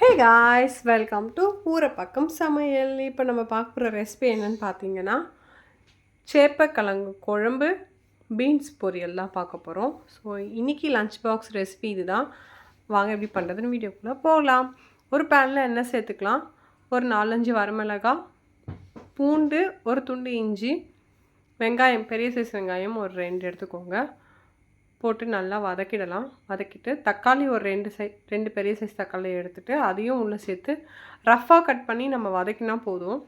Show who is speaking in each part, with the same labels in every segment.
Speaker 1: Hey guys, welcome to ஊரப்பக்கம் சமையல். இப்போ நம்ம பார்க்க போகிற ரெசிபி என்னென்னு பார்த்தீங்கன்னா, சேப்பக்கிழங்கு குழம்பு, பீன்ஸ் பொரியல் தான் பார்க்க போகிறோம். ஸோ இன்றைக்கி லஞ்ச் பாக்ஸ் ரெசிபி இது தான். வாங்க எப்படி பண்ணுறதுன்னு வீடியோக்குள்ளே போகலாம். ஒரு பேனில் எண்ணெய் சேர்த்துக்கலாம். ஒரு 4-5 வரமிளகாய், பூண்டு, ஒரு துண்டு இஞ்சி, வெங்காயம், பெரிய சைஸ் வெங்காயம் ஒரு 2 எடுத்துக்கோங்க. போட்டு நல்லா வதக்கிடலாம். வதக்கிட்டு தக்காளி ஒரு 2 பெரிய சைஸ் தக்காளி எடுத்துகிட்டு அதையும் உள்ளே சேர்த்து ரஃப்பாக கட் பண்ணி நம்ம வதக்கினா போதும்.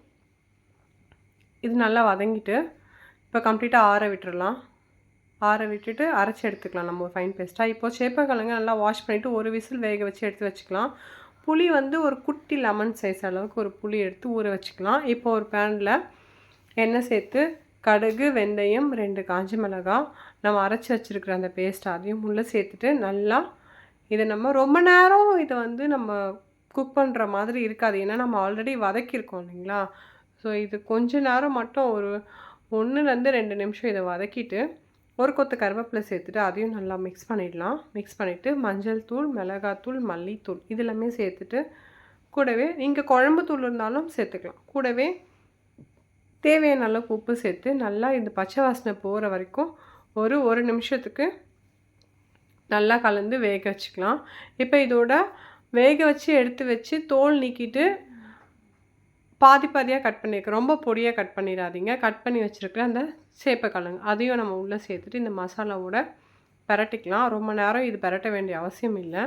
Speaker 1: இது நல்லா வதங்கிட்டு இப்போ கம்ப்ளீட்டாக ஆற விட்டுடலாம். ஆற விட்டுட்டு அரைச்சி எடுத்துக்கலாம் நம்ம ஃபைன் பேஸ்ட்டாக. இப்போது சேப்பக்கிழங்கு நல்லா வாஷ் பண்ணிவிட்டு ஒரு விசில் வேக வச்சு எடுத்து வச்சுக்கலாம். புளி ஒரு குட்டி லெமன் சைஸ் அளவுக்கு ஒரு புளி எடுத்து ஊற வச்சுக்கலாம். இப்போ ஒரு பேனில் எண்ணெய் சேர்த்து கடுகு, வெந்தயம், 2 காஞ்ச மிளகாய், நம்ம அரைச்சி வச்சுருக்கிற அந்த பேஸ்ட் அதையும் உள்ளே சேர்த்துட்டு நல்லா இதை நம்ம ரொம்ப நேரம் இதை நம்ம குக் பண்ணுற மாதிரி இருக்காது. ஏன்னா நம்ம ஆல்ரெடி வதக்கியிருக்கோம் இல்லைங்களா. ஸோ இது கொஞ்ச நேரம் மட்டும் ஒரு 1-2 நிமிஷம் இதை வதக்கிட்டு ஒரு கொத்து கருவேப்பிலை சேர்த்துட்டு அதையும் நல்லா மிக்ஸ் பண்ணிடலாம். மிக்ஸ் பண்ணிவிட்டு மஞ்சள் தூள், மிளகாத்தூள், மல்லித்தூள் இதெல்லாமே சேர்த்துட்டு கூடவே நீங்கள் குழம்பு தூள் இருந்தாலும் சேர்த்துக்கலாம். கூடவே தேவையான அளவுக்கு உப்பு சேர்த்து நல்லா இந்த பச்சை வாசனை போகிற வரைக்கும் ஒரு நிமிஷத்துக்கு நல்லா கலந்து வேக வச்சுக்கலாம். இப்போ இதோட வேக வச்சு எடுத்து வச்சு தோல் நீக்கிட்டு பாதி பாதியாக கட் பண்ணியிருக்கேன். ரொம்ப பொடியாக கட் பண்ணிடாதீங்க. கட் பண்ணி வச்சுருக்கிற அந்த சேப்பக்கிழங்கு அதையும் நம்ம உள்ளே சேர்த்துட்டு இந்த மசாலாவோட பரட்டிக்கலாம். ரொம்ப நேரம் இது பரட்ட வேண்டிய அவசியம் இல்லை.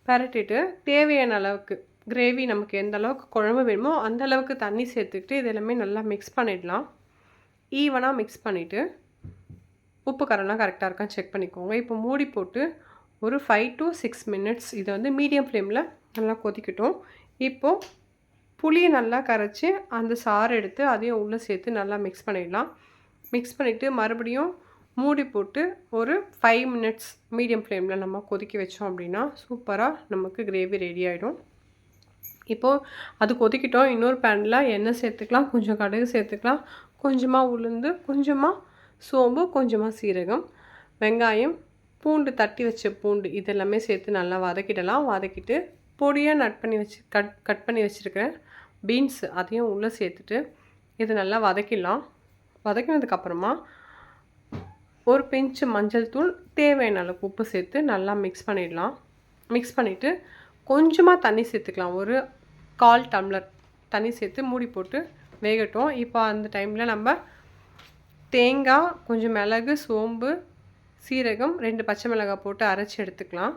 Speaker 1: பரட்டிட்டு தேவையான அளவுக்கு கிரேவி நமக்கு எந்த அளவுக்கு குழம்பு வேணுமோ அந்த அளவுக்கு தண்ணி சேர்த்துக்கிட்டு இது எல்லாமே நல்லா மிக்ஸ் பண்ணிடலாம். ஈவனாக மிக்ஸ் பண்ணிவிட்டு உப்பு காரம்லாம் கரெக்டாக இருக்கான்னு செக் பண்ணிக்கோங்க. இப்போ மூடி போட்டு ஒரு 5 to 6 மினிட்ஸ் இதை மீடியம் ஃப்ளேமில் நல்லா கொதிக்கட்டும். இப்போது புளியை நல்லா கரைச்சி அந்த சாறு எடுத்து அதையும் உள்ளே சேர்த்து நல்லா மிக்ஸ் பண்ணிடலாம். மிக்ஸ் பண்ணிவிட்டு மறுபடியும் மூடி போட்டு ஒரு 5 மினிட்ஸ் மீடியம் ஃப்ளேமில் நம்ம கொதிக்க வச்சோம் அப்படின்னா சூப்பராக நமக்கு கிரேவி ரெடி ஆகிடும். இப்போது அது கொதிக்கிட்டோம். இன்னொரு பேனில் எண்ணெய் சேர்த்துக்கலாம், கொஞ்சம் கடுகு சேர்த்துக்கலாம், கொஞ்சமாக உளுந்து, கொஞ்சமாக சோம்பு, கொஞ்சமாக சீரகம், வெங்காயம், பூண்டு, தட்டி வச்ச பூண்டு இதெல்லாமே சேர்த்து நல்லா வதக்கிடலாம். வதக்கிட்டு பொடியாக கட் பண்ணி வச்சுருக்கிறேன் பீன்ஸ் அதையும் உள்ளே சேர்த்துட்டு இது நல்லா வதக்கிடலாம். வதக்கினதுக்கப்புறமா ஒரு பிஞ்சு மஞ்சள் தூள், தேவையான அளவுக்கு உப்பு சேர்த்து நல்லா மிக்ஸ் பண்ணிடலாம். மிக்ஸ் பண்ணிவிட்டு கொஞ்சமாக தண்ணி சேர்த்துக்கலாம். ஒரு 1/4 டம்ளர் தண்ணி சேர்த்து மூடி போட்டு வேகட்டும். இப்போ அந்த டைமில் நம்ம தேங்காய், கொஞ்சம் மிளகு, சோம்பு, சீரகம், 2 பச்சை மிளகாய் போட்டு அரைச்சி எடுத்துக்கலாம்.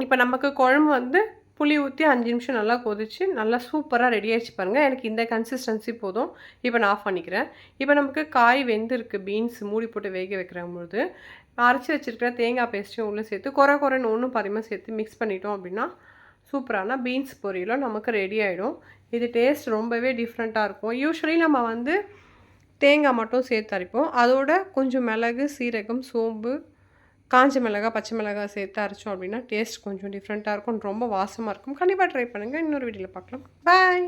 Speaker 1: இப்போ நமக்கு குழம்பு புளி ஊற்றி 5 நிமிஷம் நல்லா கொதிச்சு நல்லா சூப்பராக ரெடி ஆகிடுச்சு பாருங்கள். எனக்கு இந்த கன்சிஸ்டன்சி போதும். இப்போ நான் ஆஃப் பண்ணிக்கிறேன். இப்போ நமக்கு காய் வெந்திருக்கு. பீன்ஸ் மூடி போட்டு வேக வைக்கிறபோது அரைச்சி வச்சுருக்கிற தேங்காய் பேஸ்ட்டையும் உள்ளே சேர்த்து குறைன்னு ஒன்றும் பாதியமாக சேர்த்து மிக்ஸ் பண்ணிட்டோம் அப்படின்னா சூப்பரான பீன்ஸ் பொரியலும் நமக்கு ரெடி ஆகிடும். இது டேஸ்ட் ரொம்பவே டிஃப்ரெண்ட்டாக இருக்கும். யூஸ்வலி நம்ம தேங்காய் மட்டும் சேர்த்து அரைப்போம். அதோட கொஞ்சம் மிளகு, சீரகம், சோம்பு, காஞ்ச மிளகாய், பச்சை மிளகாய் சேர்த்து அரைச்சோம் அப்படின்னா டேஸ்ட் கொஞ்சம் டிஃப்ரெண்ட்டாக இருக்கும். ரொம்ப வாசமாக இருக்கும். கண்டிப்பாக ட்ரை பண்ணுங்கள். இன்னொரு வீடியோவில் பார்க்கலாம். பாய்.